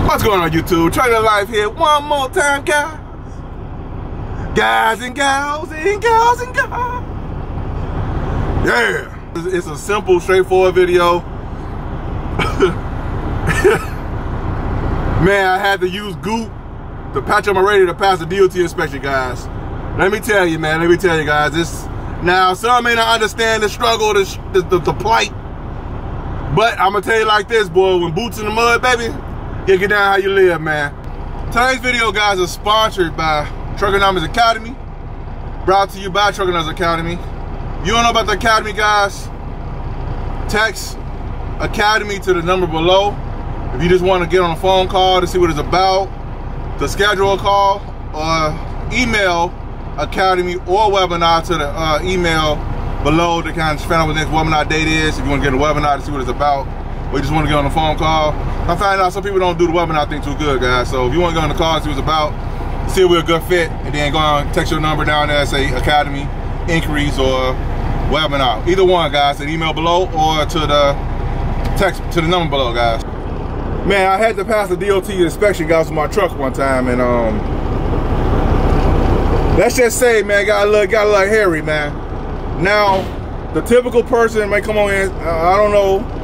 What's going on, YouTube? Trucker Life here one more time, guys. Guys and gals and gals and gals. Yeah. It's a simple, straightforward video. Man, I had to use Goop to patch up my radiator to pass the DOT inspection, guys. Let me tell you, man. Let me tell you, guys. Now, some may not understand the struggle, the plight. But I'm going to tell you like this, boy. When boots in the mud, baby, you get down how you live, man. Today's video, guys, is sponsored by TRUCKERNOMICS Academy. Brought to you by TRUCKERNOMICS Academy. If you don't know about the Academy, guys, text Academy to the number below. If you just want to get on a phone call to see what it's about, to schedule a call, or email Academy or webinar to the email below to kind of find out what the next webinar date is. If you want to get a webinar to see what it's about, or you just want to get on a phone call. I find out some people don't do the webinar thing too good, guys. So if you want to get on the call and see what it's about, see if we're a good fit, and then go on, text your number down there, say Academy, Inquiries, or webinar. Either one, guys, at email below or to the text to the number below, guys. Man, I had to pass the DOT inspection, guys, with my truck one time, and let's just say, man, got a little hairy, man. Now, the typical person may come on in, I don't know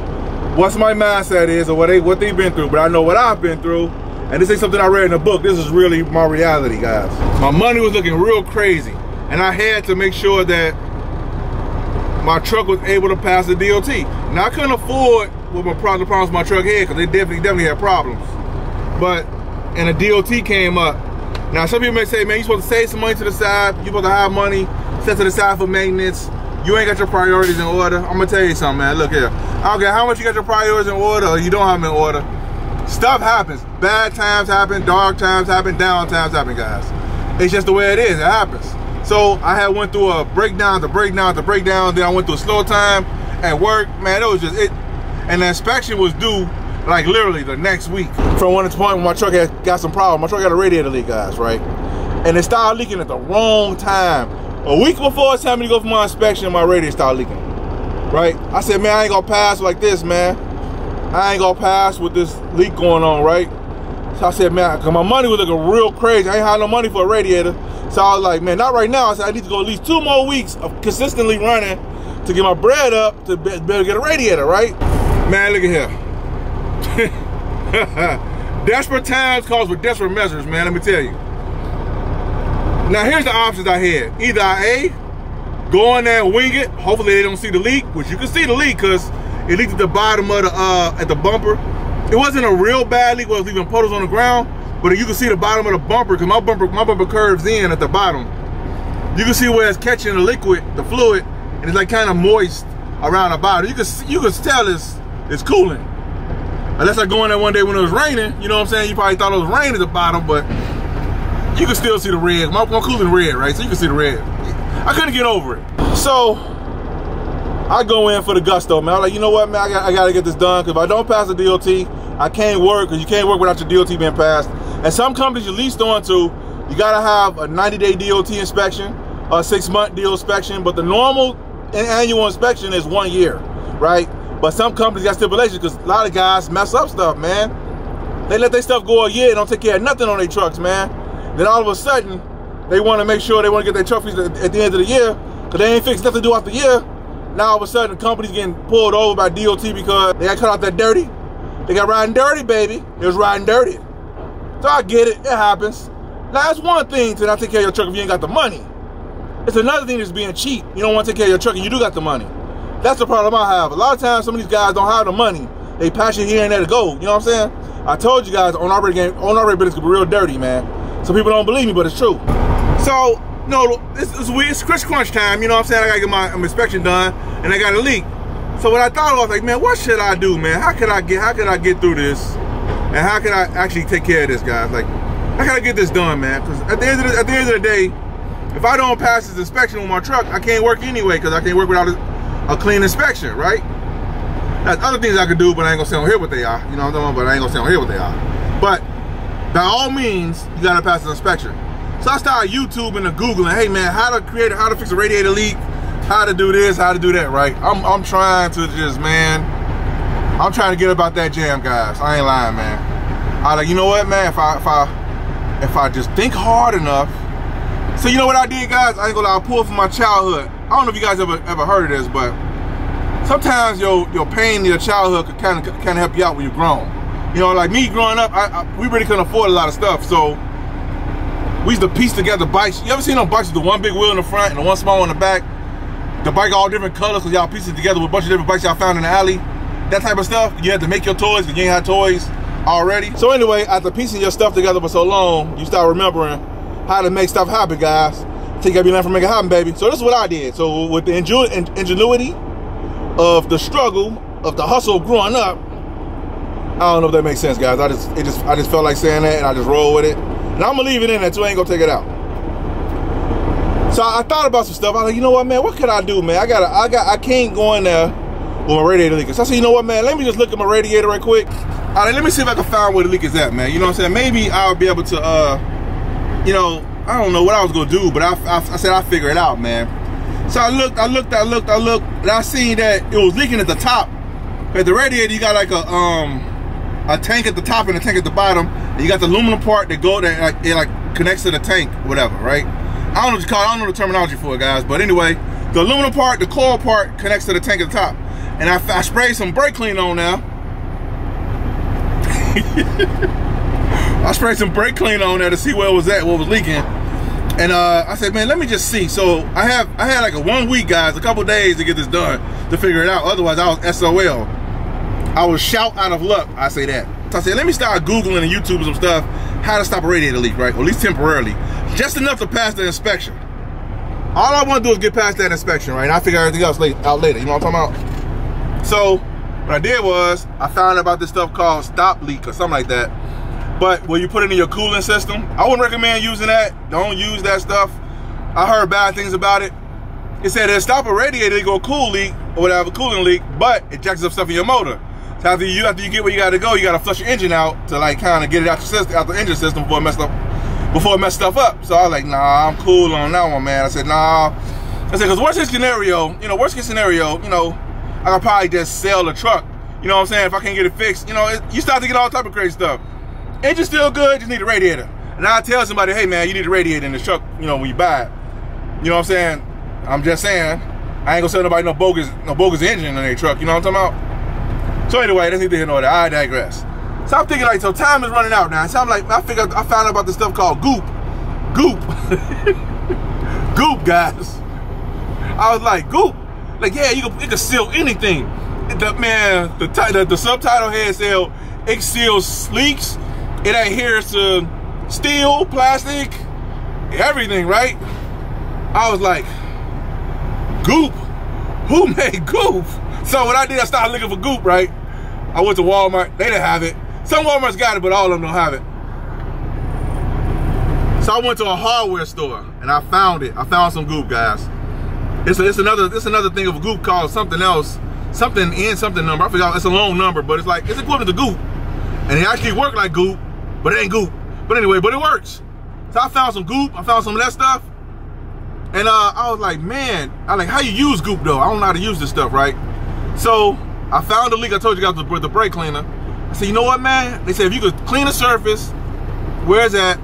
what my mindset is or what they've been through, but I know what I've been through, and this ain't something I read in a book. This is really my reality, guys. My money was looking real crazy, and I had to make sure that my truck was able to pass the DOT. Now, I couldn't afford what the problems my truck had, because they definitely had problems. But, and the DOT came up. Now, some people may say, man, you're supposed to save some money to the side. You're supposed to have money set to the side for maintenance. You ain't got your priorities in order. I'm gonna tell you something, man. Look here. I don't care how much you got your priorities in order or you don't have them in order. Stuff happens. Bad times happen, dark times happen, down times happen, guys. It's just the way it is. It happens. So I had went through a breakdown to breakdown to breakdown. Then I went through a slow time at work. Man, it was just it. And the inspection was due like literally the next week. From one point when my truck had got some problem. My truck had a radiator leak, guys, right? And it started leaking at the wrong time. A week before it's time to go for my inspection, my radiator started leaking, right? I said, man, I ain't gonna pass like this, man. I ain't gonna pass with this leak going on, right? So I said, man, cause my money was looking real crazy. I ain't had no money for a radiator. So I was like, man, not right now. I said, I need to go at least 2 more weeks of consistently running to get my bread up to be able to get a radiator, right? Man, look at here. Desperate times calls for desperate measures, man, let me tell you. Now, here's the options I had. Either A, go in there and wing it. Hopefully they don't see the leak, which you can see the leak because it leaked at the bottom of the, at the bumper. It wasn't a real bad leak, it was leaving puddles on the ground, but you can see the bottom of the bumper because my bumper curves in at the bottom. You can see where it's catching the liquid, the fluid, and it's like kind of moist around the bottom. You can tell it's cooling. Unless I go in there one day when it was raining, you know what I'm saying? You probably thought it was rain at the bottom, but you can still see the red. My cooling red, right? So you can see the red. I couldn't get over it. So I go in for the gusto, man. I'm like, you know what, man? I gotta get this done, because if I don't pass the DOT, I can't work, because you can't work without your DOT being passed. And some companies you're leased on to, you gotta have a 90-day DOT inspection, a 6-month DOT inspection, but the normal annual inspection is 1 year, right? But some companies got stipulations, because a lot of guys mess up stuff, man. They let their stuff go a year and don't take care of nothing on their trucks, man. Then all of a sudden, they want to make sure they want to get their truck fixed at the end of the year, because they ain't fixed nothing throughout the year. Now all of a sudden, the company's getting pulled over by DOT because they got cut out that dirty. They got riding dirty, baby. It was riding dirty. So I get it. It happens. Now, it's one thing to not take care of your truck if you ain't got the money. It's another thing that's being cheap. You don't want to take care of your truck and you do got the money. That's the problem I have. A lot of times, some of these guys don't have the money. They pass you here and there to go. You know what I'm saying? I told you guys, on our business could be real dirty, man. Some people don't believe me, but it's true. So, no, it's weird. It's crunch time. You know what I'm saying? I gotta get my inspection done, and I got a leak. So what I thought, I was like, man, what should I do, man? How could I get through this? And how can I actually take care of this, guys? Like, how can I get this done, man? Because at the end of the day, if I don't pass this inspection with my truck, I can't work anyway, because I can't work without a clean inspection, right? There's other things I could do, but I ain't gonna say on here what they are. You know what I'm talking about? But I ain't gonna say on here what they are. But by all means, you gotta pass the inspection. So I started YouTubing and Googling, hey man, how to fix a radiator leak, how to do this, how to do that, right? I'm trying to just, man, I'm trying to get about that jam, guys. I ain't lying, man. I like, you know what, man, if I just think hard enough. So you know what I did, guys? I ain't gonna lie, I pulled from my childhood. I don't know if you guys ever heard of this, but sometimes your pain in your childhood could kind of help you out when you're grown. You know, like me growing up, we really couldn't afford a lot of stuff, so we used to piece together bikes. You ever seen them bikes with the one big wheel in the front and the one small in the back? The bike all different colors, because y'all piece it together with a bunch of different bikes y'all found in the alley. That type of stuff. You had to make your toys because you ain't had toys already. So anyway, after piecing your stuff together for so long, you start remembering how to make stuff happen, guys. So you gotta be learning from making it happen, baby. So this is what I did. So with the ingenuity of the struggle, of the hustle of growing up, I don't know if that makes sense, guys. I just felt like saying that, and I just roll with it. And I'm gonna leave it in there too. I ain't gonna take it out. So I thought about some stuff. I was like, you know what, man? What could I do, man? I can't go in there with my radiator leak. So I said, you know what, man? Let me just look at my radiator right quick. All right, let me see if I can find where the leak is at, man. You know what I'm saying? Maybe I'll be able to, you know, I don't know what I was gonna do, but I said I'll figure it out, man. So I looked, and I seen that it was leaking at the top. At the radiator, you got like a tank at the top and a tank at the bottom. And you got the aluminum part that it connects to the tank, whatever, right? I don't know what you call it. I don't know the terminology for it, guys. But anyway, the aluminum part, the coil part connects to the tank at the top. And I sprayed some brake cleaner on there. I sprayed some brake cleaner on there to see where it was at, what was leaking. And I said, man, let me just see. So I had like a 1 week, guys, a couple days to get this done, to figure it out. Otherwise, I was SOL. I was shout out of luck, I say that. So I said, let me start Googling and YouTube some stuff, how to stop a radiator leak, right? Or at least temporarily. Just enough to pass the inspection. All I want to do is get past that inspection, right? And I figure everything else out later, you know what I'm talking about? So what I did was, I found out about this stuff called stop leak or something like that. But when you put it in your cooling system, I wouldn't recommend using that. Don't use that stuff. I heard bad things about it. It said it'll stop a radiator leak or a cool leak or whatever, cooling leak, but it jacks up stuff in your motor. So after you get where you gotta go, you gotta flush your engine out to like kind of get it out your system, out the engine system before it messed stuff up. So I was like, nah, I'm cool on that one, man. I said, nah. I said, because worst case scenario, I could probably just sell the truck. You know what I'm saying? If I can't get it fixed, you know, you start to get all type of crazy stuff. Engine's still good, just need a radiator. And I tell somebody, hey man, you need a radiator in the truck, you know, when you buy it. You know what I'm saying? I'm just saying, I ain't gonna sell nobody no bogus engine in their truck, you know what I'm talking about? So anyway, that's neither here nor there, I digress. So I'm thinking like, so time is running out now. So I'm like, I found out about this stuff called Goop. Goop. Goop, guys. I was like, Goop? Like, yeah, it can seal anything. The subtitle here said, it seals leaks. It adheres to steel, plastic, everything, right? I was like, Goop? Who made Goop? So what I did, I started looking for Goop, right? I went to Walmart, they didn't have it. Some Walmart's got it, but all of them don't have it. So I went to a hardware store and I found it. I found some Goop, guys. It's another thing of Goop called something else, something number. I forgot, it's a long number, but it's equivalent to Goop. And it actually worked like Goop, but it ain't Goop. But anyway, but it works. So I found some Goop, I found some of that stuff. And I was like, man, how you use Goop though? I don't know how to use this stuff, right? So I found the leak. I told you guys the brake cleaner. I said, you know what, man? They said if you could clean the surface, where's that?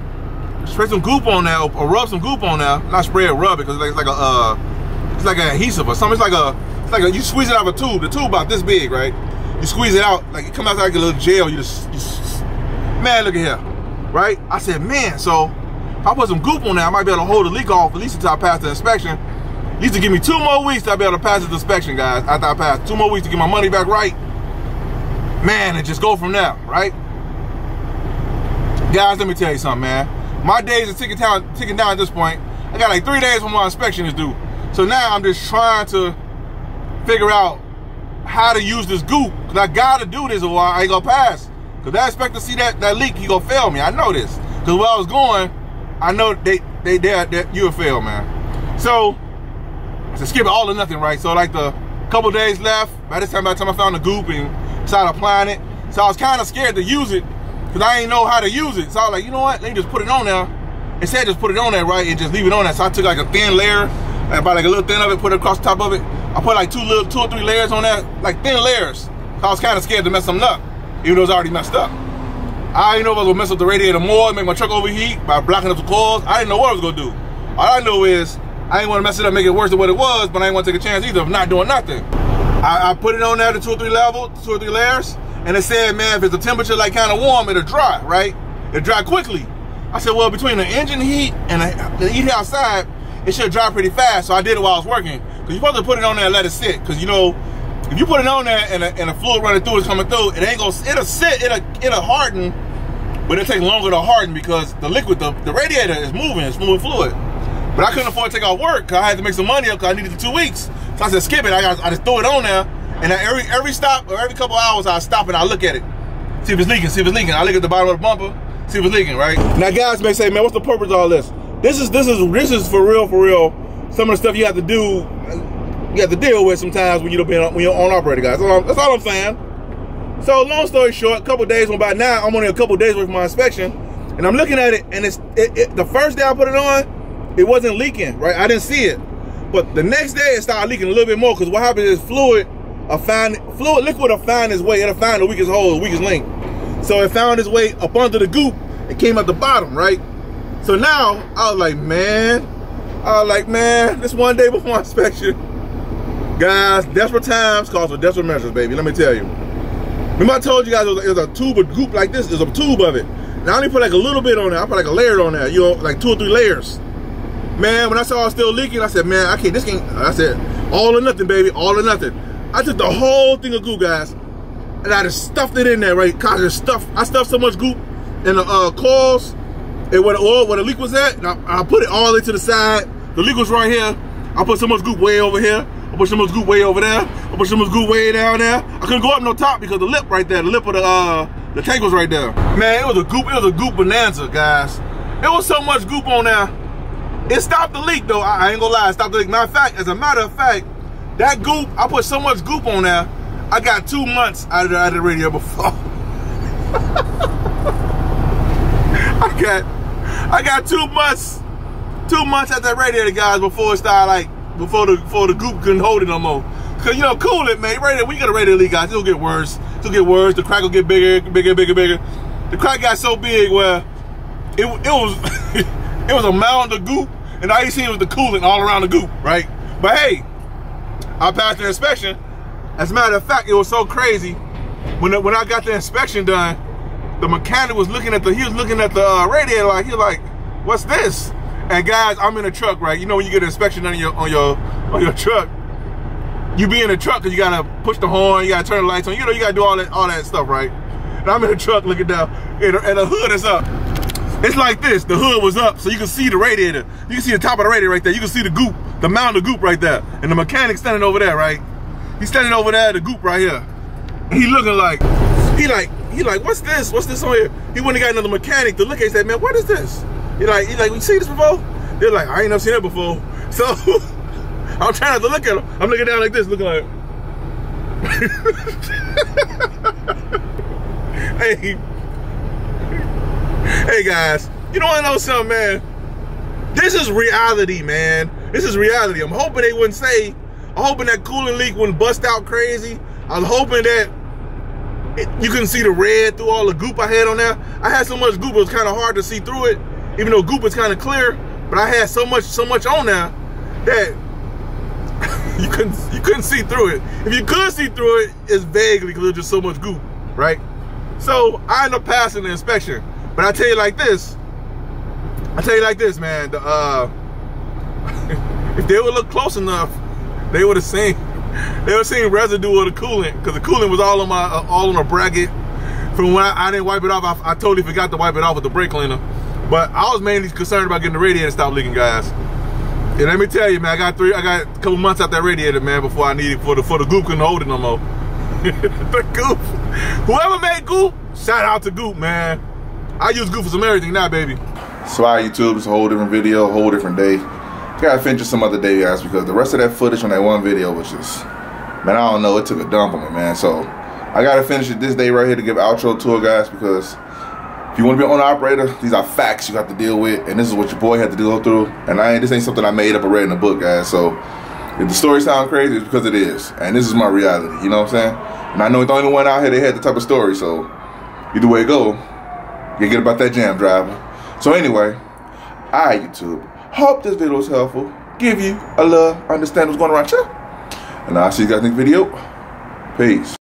Spray some Goop on there, or rub some Goop on there. Not spray it, rub it, because it's like an adhesive or something. It's like you squeeze it out of a tube. The tube about this big, right? You squeeze it out, like it comes out like a little gel. You just man, look at here, right? I said, man, so if I put some Goop on there, I might be able to hold the leak off at least until I pass the inspection. At least to give me 2 more weeks to be able to pass the inspection, guys. After I pass 2 more weeks to get my money back right, man, and just go from there, right? Guys, let me tell you something, man. My days are ticking down at this point. I got like 3 days before my inspection is due. So now I'm just trying to figure out how to use this Goop, because I gotta do this or I ain't gonna pass. Because I expect to see that leak, he gonna fail me. I know this. Because where I was going, I know that you would fail, man. So skip it all or nothing, right? So like the couple days left, by the time I found the Goop and started applying it. So I was kind of scared to use it because I didn't know how to use it. So I was like, you know what? Let me just put it on there. Instead, just put it on there, right, and just leave it on there. So I took like a thin layer, about like a little thin of it, put it across the top of it. I put like 2 or 3 layers on that, like thin layers. So I was kind of scared to mess something up, even though it's already messed up. I didn't know if I was gonna mess up the radiator more, make my truck overheat by blocking up the coils. I didn't know what I was gonna do. All I know is I didn't want to mess it up, make it worse than what it was, but I didn't want to take a chance either of not doing nothing. I put it on there to 2 or 3 layers, and it said, man, if it's the temperature like kind of warm, it'll dry, right? It'll dry quickly. I said, well, between the engine heat and the heat outside, it should dry pretty fast. So I did it while I was working. Because you're supposed to put it on there and let it sit. Because, you know, if you put it on there and the fluid running through is coming through, it ain't gonna, it'll sit, it'll harden, but it'll take longer to harden because the liquid, the radiator is moving, it's moving fluid. But I couldn't afford to take off work because I had to make some money up because I needed the 2 weeks. So I said, skip it. I just throw it on there, and every stop or every couple hours I stop and I look at it, see if it's leaking, I look at the bottom of the bumper, see if it's leaking, right? Now guys may say, man, what's the purpose of all this? This is for real. Some of the stuff you have to do, you have to deal with sometimes when you're on operator, guys. That's all I'm saying. So long story short, a couple days went by. Now I'm only a couple days away from my inspection, and I'm looking at it, and the first day I put it on, it wasn't leaking, right? I didn't see it. But the next day it started leaking a little bit more because what happens is liquid will find its way. It'll find the weakest hole, the weakest link. So it found its way up under the goop. It came at the bottom, right? So now I was like, man, this one day before inspection, guys, desperate times call for desperate measures, baby. Let me tell you. Remember I told you guys it was a tube of goop like this? There's a tube of it. Now I only put like a little bit on there. I put like a layer on there, you know, like 2 or 3 layers. Man, when I saw it was still leaking, I said, man, I said, all or nothing, baby, all or nothing. I took the whole thing of goop, guys, and I just stuffed it in there, right? I stuffed so much goop in the coils, and where the leak was at, and I put it all the way to the side. The leak was right here. I put so much goop way over here. I put so much goop way over there. I put so much goop way down there. I couldn't go up no top because the lip right there, the lip of the tank was right there. Man, it was a goop bonanza, guys. It was so much goop on there. It stopped the leak though. I ain't gonna lie, it stopped the leak. As a matter of fact, that goop, I put so much goop on there, I got 2 months out of the radiator before. I got 2 months at that radiator, guys, before it started before the goop couldn't hold it no more. Cause you know, coolant, man, radiator, when you got a radiator leak, guys, it'll get worse. The crack will get bigger. The crack got so big where it was it was a mound of goop, and all you see was the coolant all around the goop, right? But hey, I passed the inspection. As a matter of fact, it was so crazy. When I got the inspection done, the mechanic was looking at the radiator like, he was like, what's this? And guys, I'm in a truck, right? You know when you get an inspection on your truck, you be in the truck because you gotta push the horn, you gotta turn the lights on, you know, you gotta do all that stuff, right? And I'm in the truck looking down, and the hood is up. It's like this, the hood was up, so you can see the radiator. You can see the top of the radiator right there. You can see the goop, the mound of goop right there. And the mechanic's standing over there, right? He's standing over there, the goop right here. And he looking like, he like, what's this? What's this on here? He went and got another mechanic to look at it and said, man, what is this? He like, we see this before? They're like, I ain't never seen it before. So, I'm trying not to look at him. I'm looking down like this, looking like, Hey guys, you know what I know something, man? This is reality, man. This is reality. I'm hoping they wouldn't say, I'm hoping that coolant leak wouldn't bust out crazy. I'm hoping that you couldn't see the red through all the goop I had on there. I had so much goop, it was kind of hard to see through it, even though goop is kind of clear, but I had so much on there that you couldn't see through it. If you could see through it, it's vaguely because there's just so much goop, right? So I ended up passing the inspection. But I tell you like this, man, if they would look close enough, they would have seen residue of the coolant, because the coolant was all on the bracket from when I didn't wipe it off. I totally forgot to wipe it off with the brake cleaner. But I was mainly concerned about getting the radiator to stop leaking, guys. And let me tell you, man, I got a couple months out that radiator, man, before I needed for the goop couldn't hold it no more. The goop, whoever made goop, shout out to Goop, man. I use Goop for some everything now, baby. So all right, YouTube, it's a whole different video, a whole different day. Gotta finish some other day, guys, because the rest of that footage on that one video was just, man, I don't know, it took a dump on me, man. So I gotta finish it this day right here to give outro to it, guys, because if you want to be an owner operator, these are facts you have to deal with, and this is what your boy had to go through. And this ain't something I made up or read in a book, guys. So if the story sounds crazy, it's because it is, and this is my reality. You know what I'm saying? And I know it's the only one out here that had the type of story. So either way it go, You get about that jam driver. So anyway, alright YouTube. Hope this video was helpful. Give you a little understand what's going around here. And I'll see you guys in the next video. Peace.